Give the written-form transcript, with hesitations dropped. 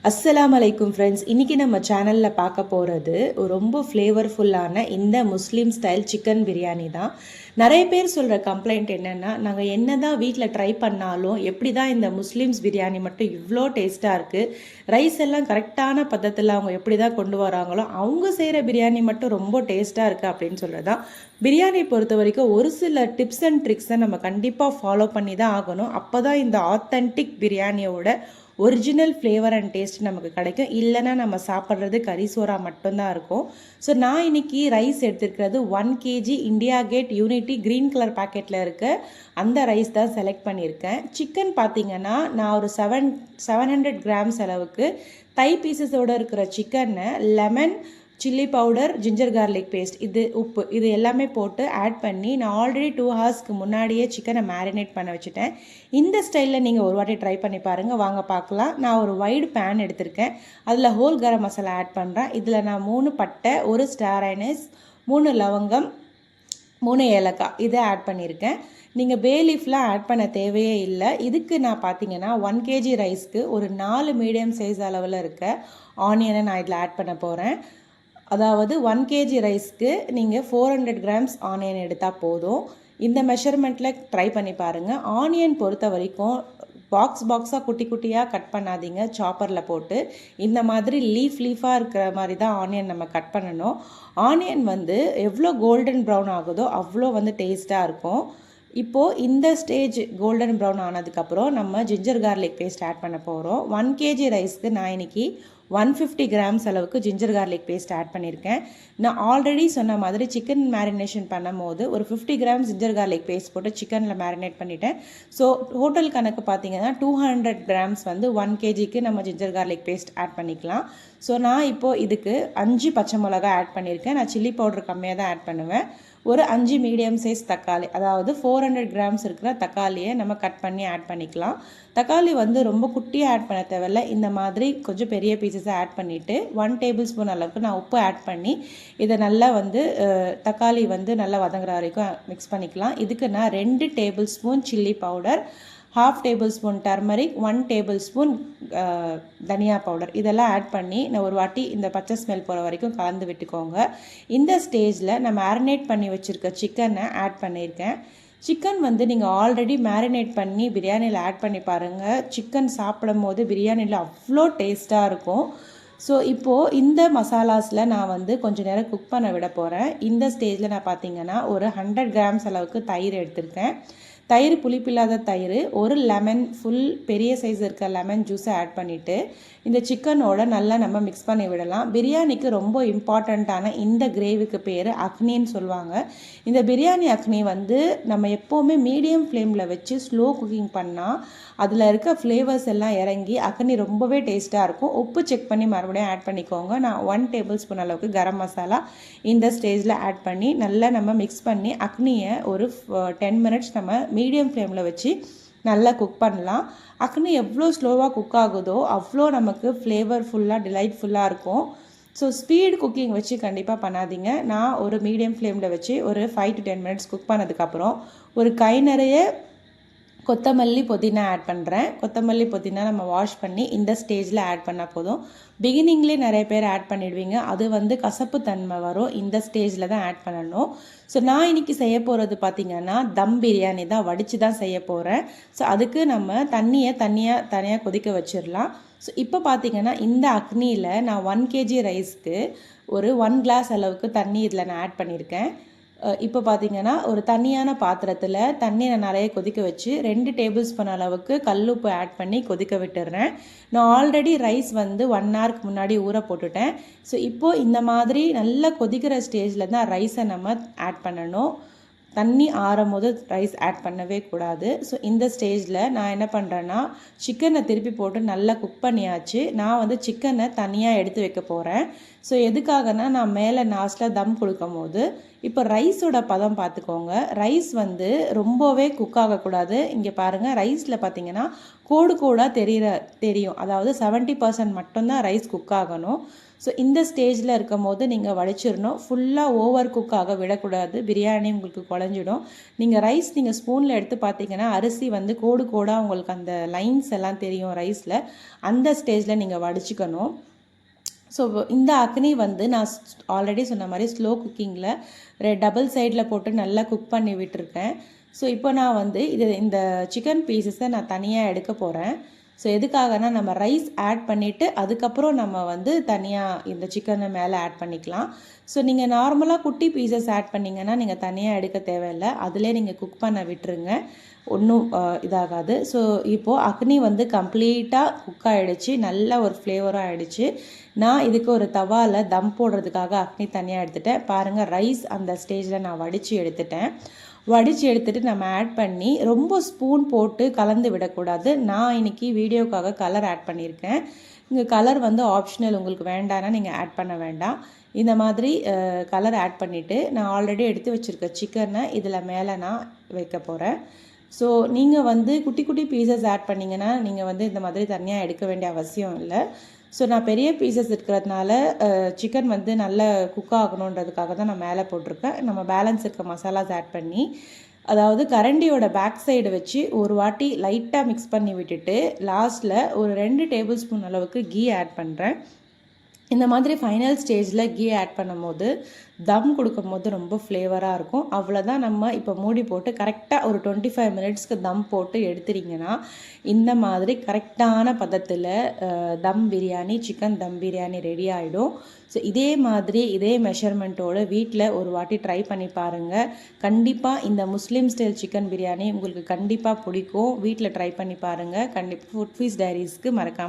அஸ்ஸலாமு அலைக்கும் ஃப்ரெண்ட்ஸ். இன்றைக்கி நம்ம சேனலில் பார்க்க போகிறது ரொம்ப ஃப்ளேவர்ஃபுல்லான இந்த முஸ்லீம் ஸ்டைல் சிக்கன் பிரியாணி தான். நிறைய பேர் சொல்கிற கம்ப்ளைண்ட் என்னென்னா, நாங்கள் என்ன தான் வீட்டில் ட்ரை பண்ணாலும் எப்படி தான் இந்த முஸ்லீம்ஸ் பிரியாணி மட்டும் இவ்வளோ டேஸ்ட்டாக இருக்குது, ரைஸ் எல்லாம் கரெக்டான பதத்தில் அவங்க எப்படி தான் கொண்டு வராங்களோ அவங்க செய்கிற பிரியாணி மட்டும் ரொம்ப டேஸ்ட்டாக இருக்குது அப்படின்னு சொல்கிறது தான். பிரியாணி பொறுத்த வரைக்கும் ஒரு சில டிப்ஸ் அண்ட் ட்ரிக்ஸை நம்ம கண்டிப்பாக ஃபாலோ பண்ணி தான் ஆகணும். அப்போ தான் இந்த ஆத்தென்டிக் பிரியாணியோட ஒரிஜினல் ஃப்ளேவர் அண்ட் டேஸ்ட் நமக்கு கிடைக்கும். இல்லைன்னா நம்ம சாப்பிட்றது கறி சோறா மட்டும்தான் இருக்கும். ஸோ நான் இன்றைக்கி ரைஸ் எடுத்துருக்கிறது 1 kg India Gate unity green colour பேக்கெட்டில் இருக்க அந்த ரைஸ் தான் செலக்ட் பண்ணியிருக்கேன். சிக்கன் பார்த்திங்கன்னா நான் ஒரு 700 கிராம்ஸ் அளவுக்கு தை பீசஸோடு இருக்கிற சிக்கனை lemon, chilli powder, ginger garlic paste, இது உப்பு, இது எல்லாமே போட்டு ஆட் பண்ணி நான் ஆல்ரெடி 2 ஹவர்ஸ்க்கு முன்னாடியே சிக்கனை மேரினேட் பண்ண வச்சுட்டேன். இந்த ஸ்டைலில் நீங்கள் ஒரு வாட்டி ட்ரை பண்ணி பாருங்கள். வாங்க பார்க்கலாம். நான் ஒரு வைடு பேன் எடுத்திருக்கேன். அதில் ஹோல் கரம் மசாலா ஆட் பண்ணுறேன். இதில் நான் 3 பட்டை, 1 ஸ்டார் அனைஸ், 3 லவங்கம், 3 ஏலக்காய் இதை ஆட் பண்ணியிருக்கேன். நீங்கள் பே லீஃப்லாம் ஆட் பண்ண தேவையே இல்லை. இதுக்கு நான் பார்த்தீங்கன்னா 1 kg ரைஸ்க்கு ஒரு 4 மீடியம் சைஸ் அளவில் இருக்க ஆனியனை நான் இதில் ஆட் பண்ண போகிறேன். அதாவது 1 kg ரைஸ்க்கு நீங்கள் 400 கிராம்ஸ் ஆனியன் எடுத்தால் போதும். இந்த மெஷர்மெண்ட்டில் ட்ரை பண்ணி பாருங்கள். ஆனியன் பொறுத்த வரைக்கும் பாக்ஸாக குட்டி குட்டியாக கட் பண்ணாதீங்க. சாப்பரில் போட்டு இந்த மாதிரி லீஃபாக இருக்கிற மாதிரி தான் ஆனியன் நம்ம கட் பண்ணணும். ஆனியன் எவ்வளோ கோல்டன் ப்ரௌன் ஆகுதோ அவ்வளோ டேஸ்ட்டாக இருக்கும். இப்போது இந்த ஸ்டேஜ் கோல்டன் ப்ரௌன் ஆனதுக்கப்புறம் நம்ம ஜிஞ்சர் கார்லிக் பேஸ்ட் ஆட் பண்ண போகிறோம். 1 kg ரைஸ்க்கு நான் இன்றைக்கி 150 கிராம்ஸ் அளவுக்கு ஜிஞ்சர் கார்லிக் பேஸ்ட் ஆட் பண்ணியிருக்கேன். நான் ஆல்ரெடி சொன்ன மாதிரி சிக்கன் மேரினேஷன் பண்ணும் போது ஒரு 50 கிராம்ஸ் ஜிஞ்சர் கார்லிக் பேஸ்ட் போட்டு சிக்கனில் மேரினேட் பண்ணிட்டேன். ஸோ ஹோட்டல் கணக்கு பார்த்தீங்கன்னா 200 கிராம்ஸ் 1 kgக்கு நம்ம ஜிஞ்சர் கார்லிக் பேஸ்ட் ஆட் பண்ணிக்கலாம். ஸோ நான் இப்போது இதுக்கு 5 பச்சை மிளகா ஆட் பண்ணியிருக்கேன். நான் சில்லி பவுடர் கம்மியாக தான் ஆட் பண்ணுவேன். ஒரு 5 மீடியம் சைஸ் தக்காளி, அதாவது 400 கிராம்ஸ் இருக்கிற தக்காளியை நம்ம கட் பண்ணி ஆட் பண்ணிக்கலாம். தக்காளி ரொம்ப குட்டியாக ஆட் பண்ண தேவையில்லை. இந்த மாதிரி கொஞ்சம் பெரிய பீசஸை ஆட் பண்ணிவிட்டு 1 டேபிள் ஸ்பூன் அளவுக்கு நான் உப்பு ஆட் பண்ணி இதை நல்லா தக்காளி நல்லா வதங்குற வரைக்கும் மிக்ஸ் பண்ணிக்கலாம். இதுக்கு நான் 2 table spoon chilli powder, 1/2 table spoon turmeric, 1 table spoon தனியா பவுடர் இதெல்லாம் ஆட் பண்ணி நான் ஒரு வாட்டி இந்த பச்சை ஸ்மெல் போகிற வரைக்கும் கலந்து விட்டுக்கோங்க. இந்த ஸ்டேஜில் நான் மேரினேட் பண்ணி வச்சுருக்க சிக்கனை ஆட் பண்ணியிருக்கேன். சிக்கன் நீங்கள் ஆல்ரெடி மேரினேட் பண்ணி பிரியாணியில் ஆட் பண்ணி பாருங்கள். சிக்கன் சாப்பிடும் போது பிரியாணியில் அவ்வளோ டேஸ்ட்டாக இருக்கும். ஸோ இப்போது இந்த மசாலாஸில் நான் கொஞ்சம் நேரம் குக் பண்ண விட போகிறேன். இந்த ஸ்டேஜில் நான் பார்த்தீங்கன்னா ஒரு 100 கிராம்ஸ் அளவுக்கு தயிர் எடுத்திருக்கேன். தயிர், புளிப்பில்லாத தயிர், ஒரு லெமன், ஃபுல் பெரிய சைஸ் இருக்க லெமன் ஜூஸை ஆட் பண்ணிவிட்டு இந்த சிக்கனோட நல்லா நம்ம மிக்ஸ் பண்ணி விடலாம். பிரியாணிக்கு ரொம்ப இம்பார்ட்டண்ட்டான இந்த கிரேவிக்கு பேர் அக்னின்னு சொல்லுவாங்க. இந்த பிரியாணி அக்னி நம்ம எப்போவுமே மீடியம் ஃப்ளேமில் வச்சு ஸ்லோ குக்கிங் பண்ணால் அதில் இருக்க ஃப்ளேவர்ஸ் எல்லாம் இறங்கி அக்னி ரொம்பவே டேஸ்ட்டாக இருக்கும். உப்பு செக் பண்ணி மறுபடியும் ஆட் பண்ணிக்கோங்க. நான் 1 டேபிள் ஸ்பூன் அளவுக்கு கரம் மசாலா இந்த ஸ்டேஜில் ஆட் பண்ணி நல்லா நம்ம மிக்ஸ் பண்ணி அக்னியை ஒரு 10 மினிட்ஸ் நம்ம மீடியம் ஃப்ளேமில் வச்சு நல்லா குக் பண்ணலாம். அக்னி எவ்வளோ ஸ்லோவாக குக் ஆகுதோ அவ்வளோ நமக்கு ஃப்ளேவர்ஃபுல்லாக டிலைட்ஃபுல்லாக இருக்கும். ஸோ ஸ்பீட் குக்கிங் வச்சு கண்டிப்பாக பண்ணாதீங்க. நான் ஒரு மீடியம் ஃப்ளேமில் வச்சு ஒரு 5 to 10 மினிட்ஸ் குக் பண்ணதுக்கப்புறம் ஒரு கை நிறைய கொத்தமல்லி, புதினா ஆட் பண்ணுறேன். கொத்தமல்லி, புதினா நம்ம வாஷ் பண்ணி இந்த ஸ்டேஜில் ஆட் பண்ணால் போதும். பிகினிங்லேயே நிறைய பேர் ஆட் பண்ணிடுவீங்க. அது கசப்பு தன்மை வரும். இந்த ஸ்டேஜில் தான் ஆட் பண்ணணும். ஸோ நான் இன்றைக்கி செய்ய போகிறது பார்த்திங்கன்னா தம் பிரியாணி தான், வடித்து தான் செய்ய போகிறேன். ஸோ அதுக்கு நம்ம தனியாக கொதிக்க வச்சிடலாம். ஸோ இப்போ பார்த்திங்கன்னா இந்த அக்னியில் நான் 1 kg ரைஸ்க்கு ஒரு 1 கிளாஸ் அளவுக்கு தண்ணி இதில் நான் ஆட் பண்ணியிருக்கேன். இப்போ பார்த்திங்கன்னா ஒரு தனியான பாத்திரத்தில் தண்ணி நான் நிறைய கொதிக்க வச்சு 2 டேபிள் ஸ்பூன் அளவுக்கு கல்லுப்பு ஆட் பண்ணி கொதிக்க விட்டுடுறேன். நான் ஆல்ரெடி ரைஸ் 1 ஹவருக்கு முன்னாடி ஊற போட்டுட்டேன். ஸோ இப்போது இந்த மாதிரி நல்லா கொதிக்கிற ஸ்டேஜில் தான் ரைஸை நம்ம ஆட் பண்ணணும். தண்ணி ஆறும் போது ரைஸ் ஆட் பண்ணவே கூடாது. ஸோ இந்த ஸ்டேஜில் நான் என்ன பண்ணுறேன்னா சிக்கனை திருப்பி போட்டு நல்லா குக் பண்ணியாச்சு. நான் சிக்கனை தனியாக எடுத்து வைக்க போகிறேன். ஸோ எதுக்காகனா நான் மேலே லாஸ்ட்டில் தம் கொடுக்கும் போது இப்போ ரைஸோட பதம் பார்த்துக்கோங்க. ரைஸ் வந்து ரொம்பவே குக் ஆகக்கூடாது. இங்கே பாருங்கள், ரைஸில் பார்த்தீங்கன்னா கோடு கோடாக தெரியும். அதாவது 70% மட்டும்தான் ரைஸ் குக் ஆகணும். ஸோ இந்த ஸ்டேஜில் இருக்கும் போது நீங்கள் வடிச்சிடணும். ஃபுல்லாக ஓவர் குக் ஆக விடக்கூடாது, பிரியாணி உங்களுக்கு குழஞ்சிடும். நீங்கள் ரைஸ் ஸ்பூனில் எடுத்து பார்த்தீங்கன்னா அரிசி வந்து கோடு கோடாக உங்களுக்கு அந்த லைன்ஸ் எல்லாம் தெரியும் ரைஸில். அந்த ஸ்டேஜில் நீங்கள் வடிச்சுக்கணும். ஸோ இந்த அக்னி வந்து நான் ஆல்ரெடி சொன்ன மாதிரி ஸ்லோ குக்கிங்கில் டபுள் சைடில் போட்டு நல்லா குக் பண்ணி விட்டுருக்கேன். ஸோ இப்போ நான் வந்து இந்த சிக்கன் பீசஸை நான் தனியாக எடுக்க போகிறேன். ஸோ எதுக்காகனா நம்ம ரைஸ் ஆட் பண்ணிவிட்டு அதுக்கப்புறம் நம்ம வந்து தனியாக இந்த சிக்கனை மேலே ஆட் பண்ணிக்கலாம். ஸோ நீங்கள் நார்மலாக குட்டி பீசஸ் ஆட் பண்ணிங்கன்னா நீங்கள் தனியாக எடுக்க தேவையில்லை, அதிலே நீங்கள் குக் பண்ண விட்டுருங்க, ஒன்றும் இதாகாது. ஸோ இப்போது அக்னி வந்து கம்ப்ளீட்டாக குக் ஆகிடுச்சு, நல்ல ஒரு ஃப்ளேவராக ஆகிடுச்சு. நான் இதுக்கு ஒரு தவாவில் தம் போடுறதுக்காக அக்னி தனியாக எடுத்துட்டேன். பாருங்கள், ரைஸ் அந்த ஸ்டேஜில் நான் வடித்து எடுத்துட்டேன். வடித்து எடுத்துகிட்டு நம்ம ஆட் பண்ணி ரொம்ப ஸ்பூன் போட்டு கலந்து விடக்கூடாது. நான் இன்றைக்கி வீடியோக்காக கலர் ஆட் பண்ணியிருக்கேன். இங்கே கலர் வந்து ஆப்ஷனல், உங்களுக்கு வேண்டான்னா நீங்கள் ஆட் பண்ண வேண்டாம். இந்த மாதிரி கலர் ஆட் பண்ணிவிட்டு நான் ஆல்ரெடி எடுத்து வச்சுருக்க சிக்கனை இதில் மேலே நான் வைக்க போகிறேன். ஸோ நீங்கள் வந்து குட்டி குட்டி பீசஸ் ஆட் பண்ணிங்கன்னா நீங்கள் வந்து இந்த மாதிரி தனியாக எடுக்க வேண்டிய அவசியம் இல்லை. ஸோ நான் பெரிய பீசஸ் இருக்கிறதுனால சிக்கன் வந்து நல்ல குக் ஆகணுன்றதுக்காக தான் நான் மேலே போட்டிருக்கேன். நம்ம பேலன்ஸ் இருக்க மசாலாஸ் ஆட் பண்ணி, அதாவது கரண்டியோட பேக் சைடு வச்சு ஒரு வாட்டி லைட்டாக மிக்ஸ் பண்ணி விட்டுட்டு லாஸ்ட்டில் ஒரு 2 டேபிள் ஸ்பூன் அளவுக்கு கீ ஆட் பண்ணுறேன். இந்த மாதிரி ஃபைனல் ஸ்டேஜில் கீ ஆட் பண்ணும் போது தம் கொடுக்கும் போது ரொம்ப ஃப்ளேவராக இருக்கும். அவ்வளோதான். நம்ம இப்போ மூடி போட்டு கரெக்டாக ஒரு 25 மினிட்ஸ்க்கு தம் போட்டு எடுத்துட்டிங்கன்னா இந்த மாதிரி கரெக்டான பதத்தில் தம் பிரியாணி, சிக்கன் தம் பிரியாணி ரெடி ஆகிடும். ஸோ இதே மாதிரி இதே மெஷர்மெண்ட்டோடு வீட்டில் ஒரு வாட்டி ட்ரை பண்ணி பாருங்கள். கண்டிப்பாக இந்த முஸ்லீம் ஸ்டைல் சிக்கன் பிரியாணி உங்களுக்கு கண்டிப்பாக பிடிக்கும். வீட்டில் ட்ரை பண்ணி பாருங்கள். கண்டிப்பாக ஃபுட் ஃபீஸ்ட் டைரிஸ்க்கு மறக்காமல்